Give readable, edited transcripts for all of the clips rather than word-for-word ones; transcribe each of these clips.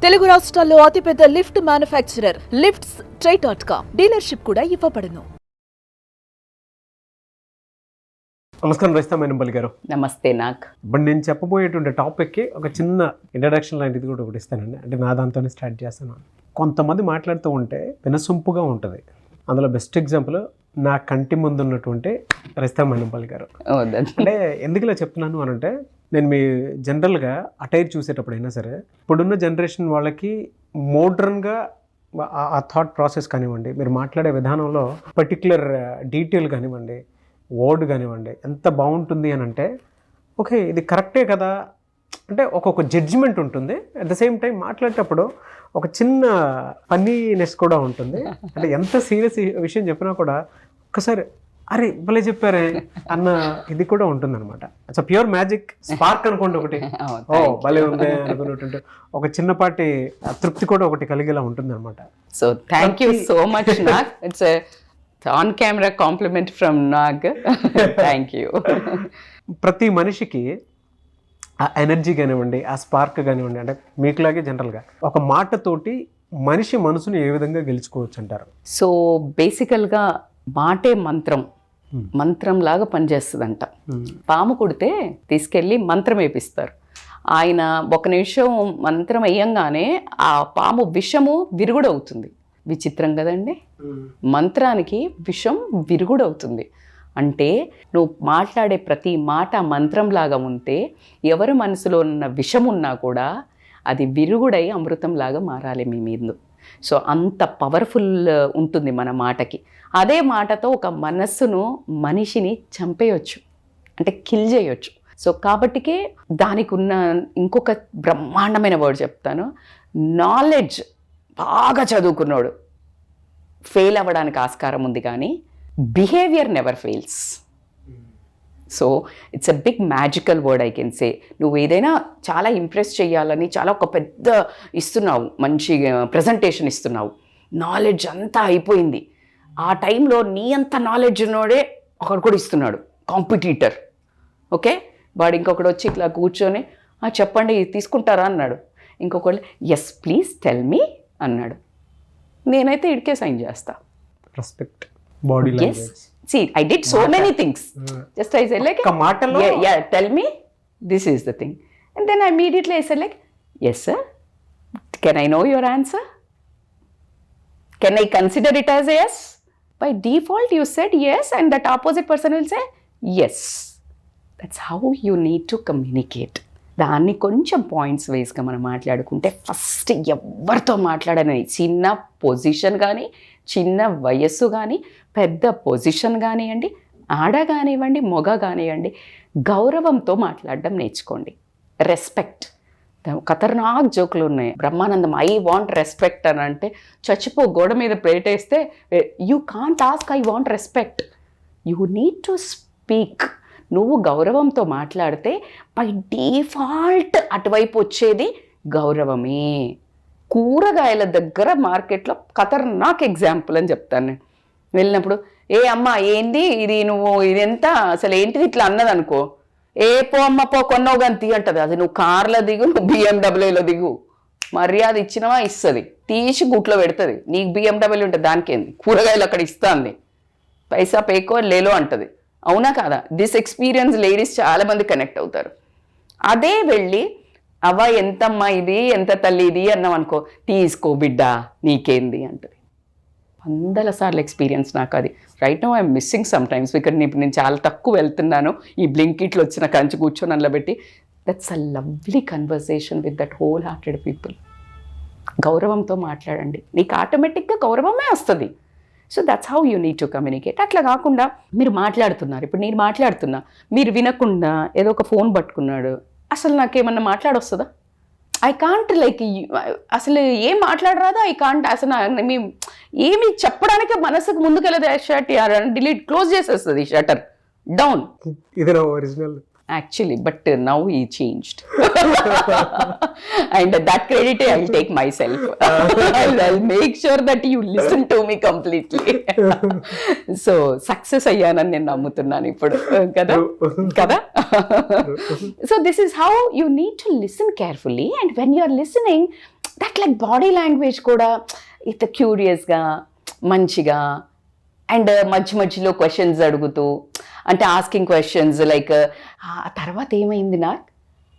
తెలుగు రాష్ట్రాల్లో అతిపెద్ద lift manufacturer lifts ట్రై.com dealership కూడా ఇవ్వబడును. నమస్కారం రైస్తా మేనంపల్లి గారు. నమస్తే. నాకు ఇప్పుడు నేను చెప్పబోయేటువంటి టాపిక్కి ఒక చిన్న ఇంట్రడక్షన్ లాంటిది కూడా ఒకటి ఇస్తానండి. అంటే నా దాంతోనే స్టార్ట్ చేస్తాను. కొంతమంది మాట్లాడుతూ ఉంటే వినసొంపుగా ఉంటుంది. అందులో బెస్ట్ ఎగ్జాంపుల్ నా కంటి ముందు ఉన్నటువంటి రైస్తా మేనంపల్లి గారు. అంటే ఎందుకు ఇలా చెప్తున్నాను అని అంటే, నేను మీ జనరల్గా అటైర్ చూసేటప్పుడు అయినా సరే, ఇప్పుడున్న జనరేషన్ వాళ్ళకి మోడ్రన్గా ఆ థాట్ ప్రాసెస్ కానివ్వండి, మీరు మాట్లాడే విధానంలో పర్టిక్యులర్ డీటెయిల్ కానివ్వండి, వర్డ్ కానివ్వండి, ఎంత బాగుంటుంది అని అంటే, ఓకే ఇది కరెక్టే కదా అంటే ఒక్కొక్క జడ్జిమెంట్ ఉంటుంది. అట్ ద సేమ్ టైం మాట్లాడేటప్పుడు ఒక చిన్న ఫన్నీనెస్ కూడా ఉంటుంది. అంటే ఎంత సీరియస్ విషయం చెప్పినా కూడా ఒక్కసారి అరే భలే చెప్పారే అన్న ఇది కూడా ఉంటుంది అనమాట. ఇట్స్ ప్యూర్ మ్యాజిక్ స్పార్క్ అనుకోండి ఒకటి. ఓ భలే ఉంది అనుకున్నట్టు ఒక చిన్నపాటి తృప్తి కూడా ఒకటి కలిగేలా ఉంటుంది అనమాట. So thank you so much Nag. It's on camera compliment from Nag. Thank you. ప్రతి మనిషికి ఆ ఎనర్జీ కానివ్వండి, ఆ స్పార్క్ కానివ్వండి, అంటే మీకులాగే జనరల్గా ఒక మాటతోటి మనిషి మనసుని ఏ విధంగా గెలుచుకోవచ్చు అంటారు? సో బేసికల్గా మాటే మంత్రం లాగా పనిచేస్తుందంట. పాము కుడితే తీసుకెళ్ళి మంత్రం వేపిస్తారు. ఆయన ఒక నిమిషం మంత్రం వేయంగానే ఆ పాము విషము విరుగుడవుతుంది. విచిత్రం కదండి. మంత్రానికి విషం విరుగుడవుతుంది. అంటే నువ్వు మాట్లాడే ప్రతి మాట మంత్రంలాగా ఉంటే ఎవరి మనసులో ఉన్న విషం ఉన్నా కూడా అది విరుగుడై అమృతంలాగా మారాలి మీ మీద. సో అంత పవర్ఫుల్ ఉంటుంది మన మాటకి. అదే మాటతో ఒక మనస్సును, మనిషిని చంపేయచ్చు, అంటే కిల్ చేయొచ్చు. సో కాబట్టికే దానికి ఉన్న ఇంకొక బ్రహ్మాండమైన వర్డ్ చెప్తాను. నాలెడ్జ్ బాగా చదువుకున్నాడు ఫెయిల్ అవ్వడానికి ఆస్కారం ఉంది, కానీ behaviour never fails. So it's a big magical word I can say. నువ్వు ఏదైనా చాలా ఇంప్రెస్ చేయాలని చాలా ఒక పెద్ద ఇస్తున్నావు, మంచి ప్రజెంటేషన్ ఇస్తున్నావు, నాలెడ్జ్ అంతా అయిపోయింది. ఆ టైంలో నీ అంత నాలెడ్జ్ ఉన్నోడే ఒకడు కూడా ఇస్తున్నాడు, కాంపిటీటర్. ఓకే, వాడు ఇంకొకడు వచ్చి ఇట్లా కూర్చొని చెప్పండి తీసుకుంటారా అన్నాడు. ఇంకొకళ్ళు ఎస్ ప్లీజ్ టెల్ మీ అన్నాడు. నేనైతే ఇడికే సైన్ చేస్తా. Respect, body language. See, I did so many things. Just I said like, yeah, tell me, this is the thing. And then immediately I said like, yes sir, can I know your answer? Can I consider it as a yes? By default you said yes and that opposite person will say yes. That's how you need to communicate. దాన్ని కొంచెం points వైజ్గా మనం మాట్లాడుకుంటే, first ఎవరితో మాట్లాడని, చిన్న position కానీ, చిన్న వయస్సు కానీ, పెద్ద పొజిషన్ కానివ్వండి, ఆడ కానివ్వండి, మొగ కానివ్వండి, గౌరవంతో మాట్లాడడం నేర్చుకోండి. రెస్పెక్ట్. ఖతర్నాక్ జోకులు ఉన్నాయి. బ్రహ్మానందం ఐ వాంట్ రెస్పెక్ట్ అని అంటే చచ్చిపో, గోడ మీద ప్లేటేస్తే you can't ask I want respect. You need to speak. నువ్వు గౌరవంతో మాట్లాడితే బై డిఫాల్ట్ అటువైపు వచ్చేది గౌరవమే. కూరగాయల దగ్గర మార్కెట్లో ఖతర్నాక్ ఎగ్జాంపుల్ అని చెప్తాను నేను. వెళ్ళినప్పుడు ఏ అమ్మ ఏంది ఇది, నువ్వు ఇది ఎంత అసలు ఏంటిది ఇట్లా అన్నది అనుకో, ఏ పో అమ్మ పో కొన్నావు కానీ తీ అంటది. అది నువ్వు కార్లో దిగు, నువ్వు BMW దిగు, మర్యాద ఇచ్చినవా ఇస్తుంది, తీసి గుట్లో పెడుతుంది. నీకు BMW ఉంటుంది, దానికేంది, కూరగాయలు అక్కడ ఇస్తుంది, పైసా పేకో లేలో అంటది. అవునా కాదా? దిస్ ఎక్స్పీరియన్స్ లేడీస్ చాలామంది కనెక్ట్ అవుతారు. అదే వెళ్ళి అవ్వ ఎంతమ్మా ఇది, ఎంత తల్లి ఇది అన్నాం అనుకో, తీసుకో బిడ్డ నీకేంది అంటది. 100 సార్లు ఎక్స్పీరియన్స్ నాకు అది. Right now I'm missing some times. ఇక్కడ నేను చాలా తక్కువ వెళ్తున్నాను. ఈ బ్లింకిట్లో వచ్చిన కంచి కూర్చొని అందులో పెట్టి, that's a lovely conversation with that whole hearted people. గౌరవంతో మాట్లాడండి, నీకు ఆటోమేటిక్గా గౌరవమే వస్తుంది. So that's how you need to communicate. అట్లా కాకుండా మీరు మాట్లాడుతున్నారు, ఇప్పుడు నేను మాట్లాడుతున్నా, మీరు వినకుండా ఏదో ఒక ఫోన్ పట్టుకున్నాడు, అసలు నాకేమన్నా మాట్లాడొస్తుందా? ఐ కాంట్ లైక్, అసలు ఏం మాట్లాడరాదా? ఐ కాంట్ అసలు ఏమి చెప్పడానికి మనసుకు ముందుకెళ్ళదు. షర్ట్ డిలీట్ క్లోజ్ చేసేస్తుంది, షటర్ డౌన్. ఇది నా original actually, but now he changed. And that credit I'll take myself. I'll make sure that you listen to me completely. So success ayyanani nenu nammutunnanu ippudu kada. So this is how you need to listen carefully, and when you are listening, that like body language కూడా ఇంత క్యూరియస్గా మంచిగా and మధ్యలో questions అడుగుతూ అంటే asking questions like ఆ తర్వాత ఏమైంది నాకు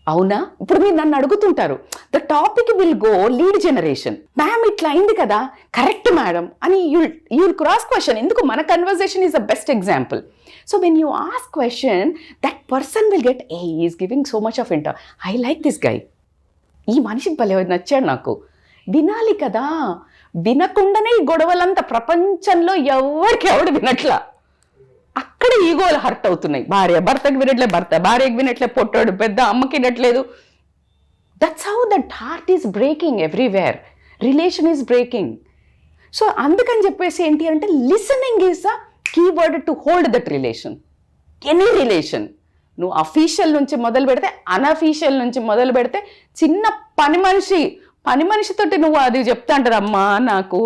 అవునా ఇప్పుడు మీరు నన్ను అడుగుతుంటారు the topic will go lead generation ma'am ఇట్లా అయింది కదా కరెక్ట్ మేడం అని యుల్ క్రాస్ క్వశ్చన్ ఎందుకు మన conversation is the best example so when you ask question that person will get a is giving so much of inter I like this guy ఈ మనిషికి భలే నచ్చాడు నాకు వినాలి కదా వినకుండానే ఈ గొడవలంతా ప్రపంచంలో ఎవడు వినట్లా అక్కడ ఈగోలు హర్ట్ అవుతున్నాయి భర్తకి వినట్లే భార్యకి వినట్లే పొట్టాడు పెద్ద అమ్మకి వినట్లేదు that's how that heart is breaking everywhere relation is breaking so అందుకని చెప్పేసి ఏంటి అంటే listening is the keyword to hold that relation any relation నువ్వు అఫీషియల్ నుంచి మొదలు పెడితే అన్అఫీషియల్ నుంచి మొదలు పెడితే చిన్న పని మనిషితోటి నువ్వు అది చెప్తా అంటారు అమ్మా నాకు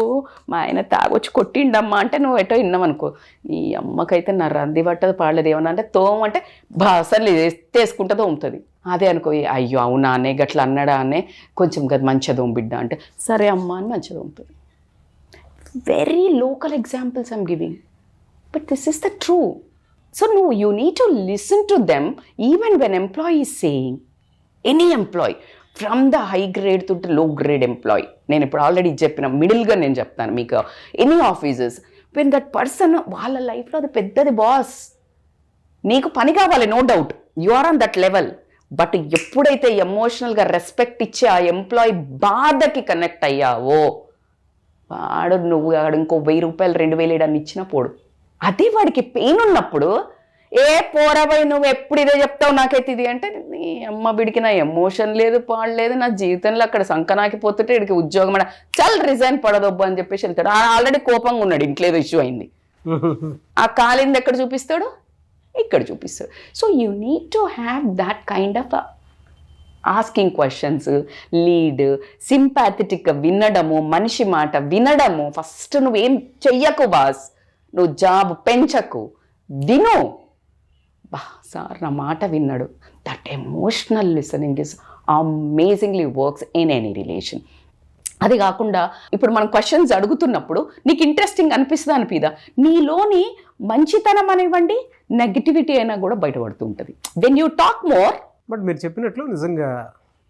మా ఆయన తాగొచ్చి కొట్టిండమ్మా అంటే నువ్వు ఎటో విన్నావనుకో నీ అమ్మకైతే నా రంది పట్టదు పాడలేదు ఏమన్నా అంటే తోమంటే అసలు వేసుకుంటే తోముతుంది అదే అనుకో అయ్యో అవునా అనే గట్లా అన్నాడా అనే కొంచెం కదా మంచిగా తోము బిడ్డ అంటే సరే అమ్మా అని మంచిగా తోముతుంది very local examples I'm giving but this is the true so నువ్వు you need to listen to them even when employee is saying any employee from the high grade to low grade employee నేను ఇప్పుడు already చెప్పిన మిడిల్గా నేను చెప్తాను మీకు any offices when that person వాళ్ళ లైఫ్లో అది పెద్దది బాస్ నీకు పని కావాలి no doubt you are on that level but ఎప్పుడైతే ఎమోషనల్గా రెస్పెక్ట్ ఇచ్చి ఆ ఎంప్లాయీ బాధకి కనెక్ట్ అయ్యావో నువ్వు ఇంకో 1000 రూపాయలు 2000 అని ఇచ్చినా పోడు అదే వాడికి పెయిన్ ఉన్నప్పుడు ఏ పోరాబై నువ్వు ఎప్పుడు ఇదే చెప్తావు నాకైతే ఇది అంటే నీ అమ్మ బిడికి నా ఎమోషన్ లేదు పాడలేదు నా జీవితంలో అక్కడ సంకనాకిపోతుంటే ఇక్కడికి ఉద్యోగం చాలా రిజైన్ పడదొబ్బు అని చెప్పేసి వెళ్తాడు ఆల్రెడీ కోపంగా ఉన్నాడు ఇంట్లో ఏదో ఇష్యూ అయింది ఆ కాలింది ఎక్కడ చూపిస్తాడు ఇక్కడ చూపిస్తాడు so you need to have that kind of asking questions lead సింపాథెటిక్గా వినడము మనిషి మాట వినడము ఫస్ట్ నువ్వేం చెయ్యకు బాస్ నువ్వు జాబ్ పెంచకు విను సార్ నా మాట విన్నాడు that emotional listening is amazingly works in any relation అది కాకుండా ఇప్పుడు మనం క్వశ్చన్స్ అడుగుతున్నప్పుడు నీకు ఇంట్రెస్టింగ్ అనిపిస్తుందా అనిపిదా నీలోని మంచితనం అనివ్వండి నెగటివిటీ అయినా కూడా బయటపడుతూ ఉంటుంది when you talk more but మీరు చెప్పినట్లు నిజంగా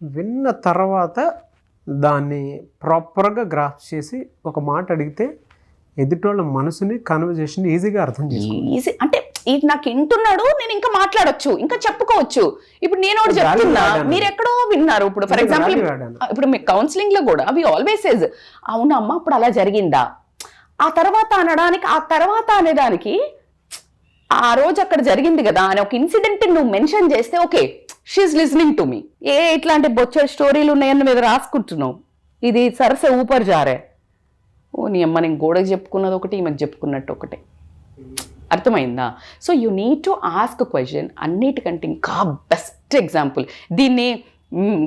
విన్న తర్వాత దాన్ని ప్రాపర్గా గ్రాఫ్ చేసి ఒక మాట అడిగితే ఎదుటోళ్ళ మనసుని కన్వర్జేషన్ ఈజీగా అర్థం చేసుకోవాలి ఈజీ అంటే ఇది నాకు వింటున్నాడు నేను ఇంకా మాట్లాడొచ్చు ఇంకా చెప్పుకోవచ్చు ఇప్పుడు నేను ఒకటి చెప్తున్నా మీరు ఎక్కడో విన్నారు ఇప్పుడు ఫర్ ఎగ్జాంపుల్ ఇప్పుడు మీ కౌన్సిలింగ్ లో కూడా వి ఆల్వేస్ సేజ్ అవునమ్మా ఇప్పుడు అలా జరిగిందా ఆ తర్వాత అనేదానికి ఆ రోజు అక్కడ జరిగింది కదా అని ఒక ఇన్సిడెంట్ నువ్వు మెన్షన్ చేస్తే okay she's listening to me ఇట్లాంటి బొచ్చ స్టోరీలు ఉన్నాయని మీద రాసుకుంటున్నావు ఇది సరస ఊపర్ జారే ఓ నీ అమ్మ నేను గోడకు చెప్పుకున్నది ఒకటి ఈమెకు చెప్పుకున్నట్టు ఒకటే అర్థమైందా so you need to ask question అన్నిటికంటే ఇంకా బెస్ట్ ఎగ్జాంపుల్ దీన్ని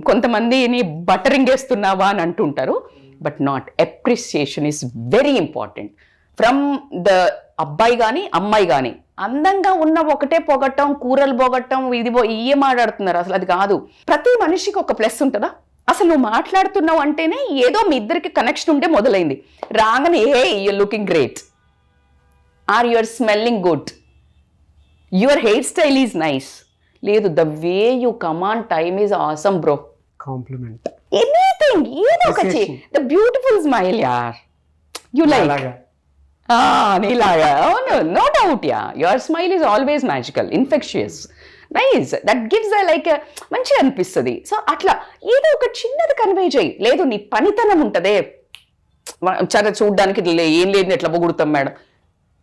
కొంతమందిని బటరింగ్ వేస్తున్నావా అని అంటుంటారు but not appreciation is very important from the అబ్బాయి కానీ అమ్మాయి కానీ అందంగా ఉన్న ఒకటే పొగట్టం కూరలు పొగట్టం ఇది ఇయ్య మాట్లాడుతున్నారు అసలు అది కాదు ప్రతి మనిషికి ఒక ప్లస్ ఉంటుందా అసలు నువ్వు మాట్లాడుతున్నావు అంటేనే ఏదో మీ ఇద్దరికి కనెక్షన్ ఉంటే మొదలైంది రాగానే hey you're looking great or your smelling good your hair style is nice లేదు the way you command time is awesome bro compliment anything ఏదో ఒక ద బ్యూటిఫుల్ స్మైల్ యార్ యు లైక్ నీలాగా no doubt yeah your smile is always magical infectious nice that gives like మంచిగా అనిపిస్తుంది so అట్లా ఏదో ఒక చిన్నది కన్వే చేయి లేదు నీ పనితనం ఉంటుందే చాలా చూడడానికి ఏం లేదు ఎట్లా పొగుడుతాం మేడం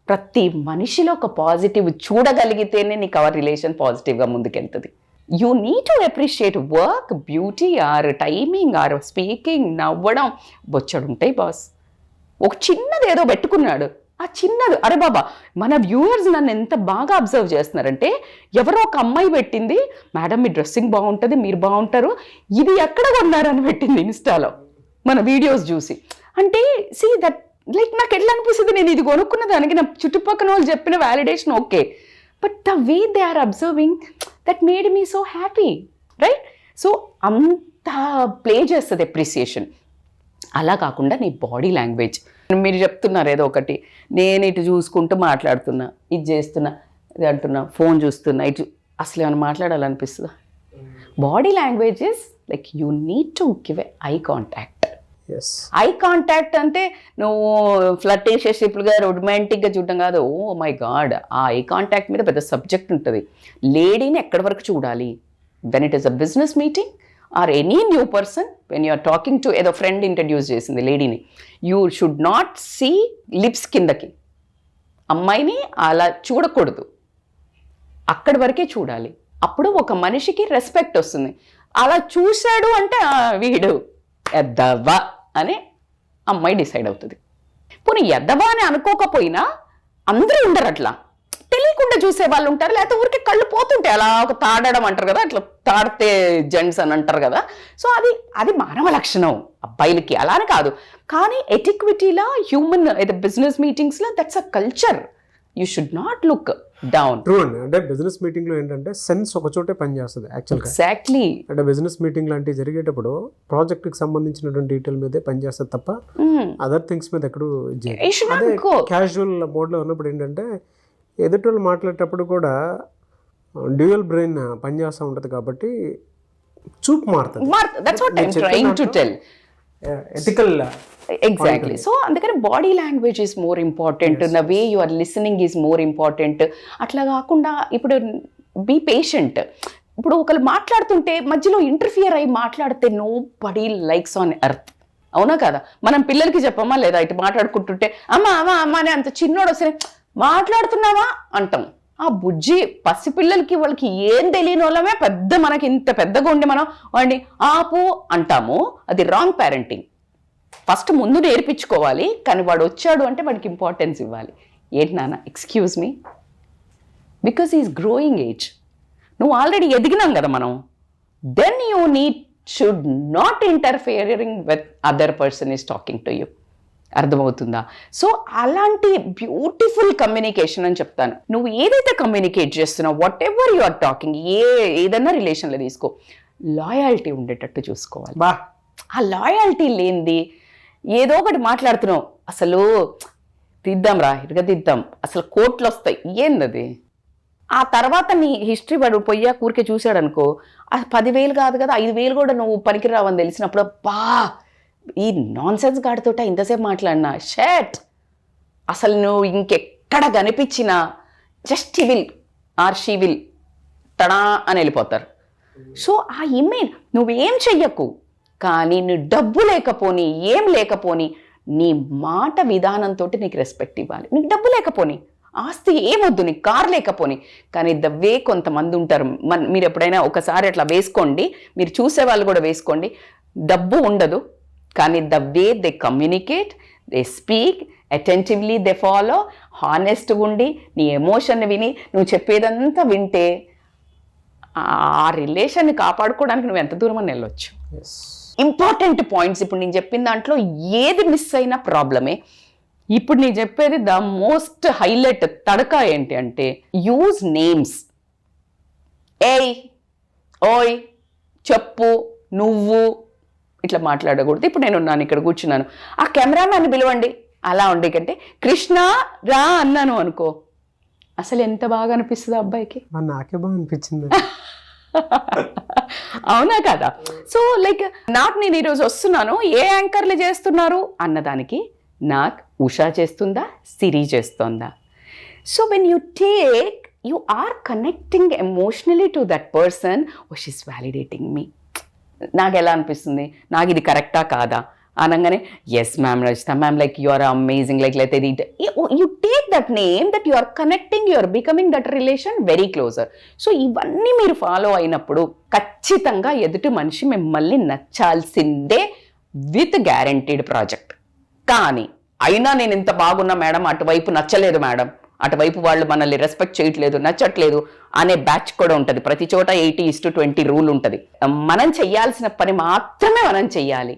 ప్రతి మనిషిలో ఒక పాజిటివ్ చూడగలిగితేనే నీకు అవర్ రిలేషన్ పాజిటివ్గా ముందుకెళ్తుంది you need to appreciate work beauty or timing or speaking నవ్వడం బొచ్చడు ఉంటాయి బాస్ ఒక చిన్నది ఏదో పెట్టుకున్నాడు ఆ చిన్నది అరే బాబా మన వ్యూవర్స్ నన్ను ఎంత బాగా అబ్జర్వ్ చేస్తున్నారంటే ఎవరో ఒక అమ్మాయి పెట్టింది మేడం మీ డ్రెస్సింగ్ బాగుంటుంది మీరు బాగుంటారు ఇది ఎక్కడ కొన్నారని పెట్టింది ఇన్స్టాలో మన వీడియోస్ చూసి అంటే సీ దట్ లైక్ నాకు ఎట్లా అనిపిస్తుంది నేను ఇది కొనుక్కున్న దానికి నా చుట్టుపక్కల వాళ్ళు చెప్పిన validation okay but the way they are observing that made me so happy right so అంత ప్లే చేస్తుంది అప్రిసియేషన్ అలా కాకుండా నీ బాడీ లాంగ్వేజ్. మీరు చెప్తున్నారు ఏదో ఒకటి, నేను ఇటు చూసుకుంటూ మాట్లాడుతున్నా, ఇది చేస్తున్నా, ఇది అంటున్నా, ఫోన్ చూస్తున్నా, ఇటు అసలు ఏమైనా మాట్లాడాలనిపిస్తుందా? Body language is like you need to give a eye contact. Eye contact అంటే నువ్వు ఫ్లర్టేషియస్గా రొమాంటిక్గా చూడడం కాదు. ఓ మై గాడ్, ఆ ఐ కాంటాక్ట్ మీద పెద్ద సబ్జెక్ట్ ఉంటుంది. లేడీని ఎక్కడి వరకు చూడాలి? When it is a business meeting or any new person, when you're talking to, ఏదో ఫ్రెండ్ ఇంట్రడ్యూస్ చేసింది లేడీని, you should not see lips కిందకి. అమ్మాయిని అలా చూడకూడదు, అక్కడి వరకే చూడాలి. అప్పుడు ఒక మనిషికి రెస్పెక్ట్ వస్తుంది. అలా చూశాడు అంటే వీడు ఎద్దవా అని అమ్మాయి డిసైడ్ అవుతుంది. పోనీ ఎద్దవా అని అనుకోకపోయినా అందరూ ఉండరు అట్లా, తెలియకుండా చూసే వాళ్ళు ఉంటారు, లేకపోతే ఊరికే కళ్ళు పోతుంటాయి అలా ఒక తాడడం అంటారు కదా, అట్లా తాడితే జెంట్స్ అని అంటారు కదా. సో అది మానవ లక్షణం అబ్బాయిలకి, అలానే కాదు. కానీ ఎటిక్విటీలా హ్యూమన్ బిజినెస్ మీటింగ్స్లో that's a culture. You should not look down. True అండి. అంటే బిజినెస్ మీటింగ్ లో ఏంటంటే సెన్స్ ఒక చోటే పనిచేస్తుంది యాక్చువల్గా. ఎగ్జాక్ట్లీ. అంటే బిజినెస్ మీటింగ్ లాంటివి జరిగేటప్పుడు ప్రాజెక్ట్ కి సంబంధించినటువంటి డీటెయిల్ మీదే పనిచేస్తుంది తప్ప అదర్ థింగ్స్ మీద ఎక్కడూ అదే క్యాజువల్ మోడ్ లో ఉన్నప్పుడు ఏంటంటే ఎదుటి వాళ్ళు మాట్లాడేటప్పుడు కూడా డ్యూయల్ బ్రెయిన్ పనిచేస్తూ ఉంటుంది కాబట్టి చూపు మారుతుంది. ఎథికల్. ఎగ్జాక్ట్లీ. సో అందుకని body language is more important, the way you are listening is more important. అట్లా కాకుండా ఇప్పుడు బీ పేషెంట్. ఇప్పుడు ఒకరు మాట్లాడుతుంటే మధ్యలో ఇంటర్ఫియర్ అయ్యి మాట్లాడితే nobody likes on earth. అవునా కదా? మనం పిల్లలకి చెప్పమ్మా లేదా? ఇటు మాట్లాడుకుంటుంటే అమ్మ అమ్మ అమ్మ అని అంత చిన్నోడు వస్తే మాట్లాడుతున్నావా అంటాం. ఆ బుజ్జి పసిపిల్లలకి వాళ్ళకి ఏం తెలియని వాళ్ళమే మనకి ఇంత పెద్దగా ఉండి మనం వాడిని ఆపు అంటాము. అది రాంగ్ పేరెంటింగ్. ఫస్ట్ ముందు నేర్పించుకోవాలి, కానీ వాడు వచ్చాడు అంటే వాడికి ఇంపార్టెన్స్ ఇవ్వాలి. ఏంటి నాన్న, excuse me, because is growing age. నువ్వు ఆల్రెడీ ఎదిగినాం కదా మనం. Then you should not interfering with other person is talking to you. అర్థమవుతుందా? సో అలాంటి బ్యూటిఫుల్ కమ్యూనికేషన్ అని చెప్తాను. నువ్వు ఏదైతే కమ్యూనికేట్ చేస్తున్నావు, whatever you are talking, ఏదన్నా రిలేషన్లో తీసుకో, లాయాలిటీ ఉండేటట్టు చూసుకోవాలి. ఆ లాయాలిటీ లేనిది ఏదో ఒకటి మాట్లాడుతున్నావు, అసలు తీద్దాం రా ఇటుగా తీద్దాం, అసలు కోట్లు వస్తాయి, ఏందది? ఆ తర్వాత నీ హిస్టరీ వాడు పొయ్యా కూరికే చూశాడు అనుకో, అది 10,000 కాదు కదా 5,000 కూడా నువ్వు పనికిరావని తెలిసినప్పుడు ఈ నాన్ సెన్స్ గాడితోట ఇంతసేపు మాట్లాడినా షట్, అసలు నువ్వు ఇంకెక్కడ కనిపించినా just he will or she will ta-da అని వెళ్ళిపోతారు. సో ఆ ఇమేజ్ నువ్వేం చెయ్యకు, కానీ నీ డబ్బు లేకపోని ఏం లేకపోని నీ మాట విధానంతో నీకు రెస్పెక్ట్ ఇవ్వాలి. నీకు డబ్బు లేకపోని, ఆస్తి ఏమొద్దు, నీకు కార్ లేకపోని, కానీ ద వే కొంతమంది ఉంటారు. మీరు ఎప్పుడైనా ఒకసారి అట్లా వేసుకోండి, మీరు చూసే వాళ్ళు కూడా వేసుకోండి. డబ్బు ఉండదు, కానీ the way they communicate, they speak attentively, they follow, హానెస్ట్గా ఉండి నీ ఎమోషన్ విని నువ్వు చెప్పేదంతా వింటే ఆ రిలేషన్ని కాపాడుకోవడానికి నువ్వు ఎంత దూరం అని వెళ్ళొచ్చు. ఇంపార్టెంట్ పాయింట్స్ ఇప్పుడు నేను చెప్పిన దాంట్లో ఏది మిస్ అయినా ప్రాబ్లమే. ఇప్పుడు నేను చెప్పేది ద మోస్ట్ హైలైట్ తడక ఏంటి అంటే యూజ్ నేమ్స్. ఏయ్, ఓయ్, చెప్పు, నువ్వు ఇట్లా మాట్లాడకూడదు. ఇప్పుడు నేను ఉన్నాను ఇక్కడ కూర్చున్నాను, ఆ కెమెరామ్యాన్ని పిలవండి అలా ఉండే కంటే కృష్ణ రా అన్నాను అనుకో, అసలు ఎంత బాగా అనిపిస్తుంది అబ్బాయికి. నాకే బాగా అనిపించింది. అవునా కదా? సో లైక్ నాకు నేను ఈరోజు వస్తున్నాను, ఏ యాంకర్లు చేస్తున్నారు అన్నదానికి నాకు ఉషా చేస్తుందా, సిరి చేస్తుందా? So when you take, you are connecting emotionally to that person, she is validating me. నాకు ఎలా అనిపిస్తుంది, నాకు ఇది కరెక్టా కాదా అనగానే yes ma'am Rajitha ma'am, like you are amazing, like లేకపోతే you take that name, that you are connecting, you are becoming that relation very closer. So ఇవన్నీ మీరు ఫాలో అయినప్పుడు ఖచ్చితంగా ఎదుటి మనిషి మిమ్మల్ని నచ్చాల్సిందే విత్ గ్యారంటీడ్ ప్రాజెక్ట్. కానీ అయినా నేను ఇంత బాగున్నా మేడం, అటువైపు నచ్చలేదు మేడం, అటువైపు వాళ్ళు మనల్ని రెస్పెక్ట్ చేయట్లేదు, నచ్చట్లేదు అనే బ్యాచ్ కూడా ఉంటుంది. ప్రతి చోట 80:20 రూల్ ఉంటుంది. మనం చెయ్యాల్సిన పని మాత్రమే మనం చెయ్యాలి.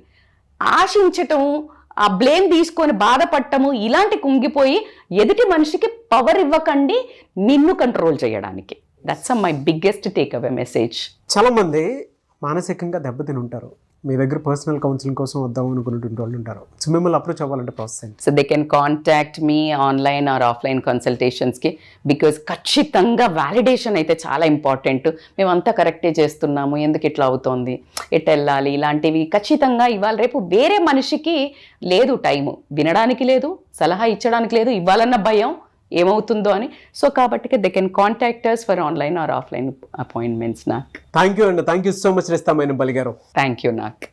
ఆశించటం, ఆ బ్లేమ్ తీసుకొని బాధపడటము, ఇలాంటి కుంగిపోయి ఎదుటి మనిషికి పవర్ ఇవ్వకండి నిన్ను కంట్రోల్ చేయడానికి. That's my biggest take away message. చాలా మంది మానసికంగా దెబ్బతిని ఉంటారు. మీ దగ్గర పర్సనల్ కౌన్సిలింగ్ కోసం వద్దాం అనుకున్నటువంటి వాళ్ళు ఉంటారు. సో మిమ్మల్ని అప్రోచ్ అవ్వాలంటే ప్రాసెస్ ఏంటి? So they can contact me online or offline కన్సల్టేషన్స్కి, బికాజ్ ఖచ్చితంగా వ్యాలిడేషన్ అయితే చాలా ఇంపార్టెంట్. మేమంతా కరెక్టే చేస్తున్నాము, ఎందుకు ఇట్లా అవుతోంది, ఎటు వెళ్ళాలి, ఇలాంటివి ఖచ్చితంగా ఇవాళ రేపు వేరే మనిషికి లేదు టైము, వినడానికి లేదు, సలహా ఇచ్చడానికి లేదు, ఇవ్వాలన్న భయం ఏమవుతుందో అని. సో కాబట్టి they can contact us for online or offline appointments. నాకు థ్యాంక్ యూ అండి. థ్యాంక్ యూ సో మచ్ రిస్తామైనపల్లి గారు. Thank you. నాకు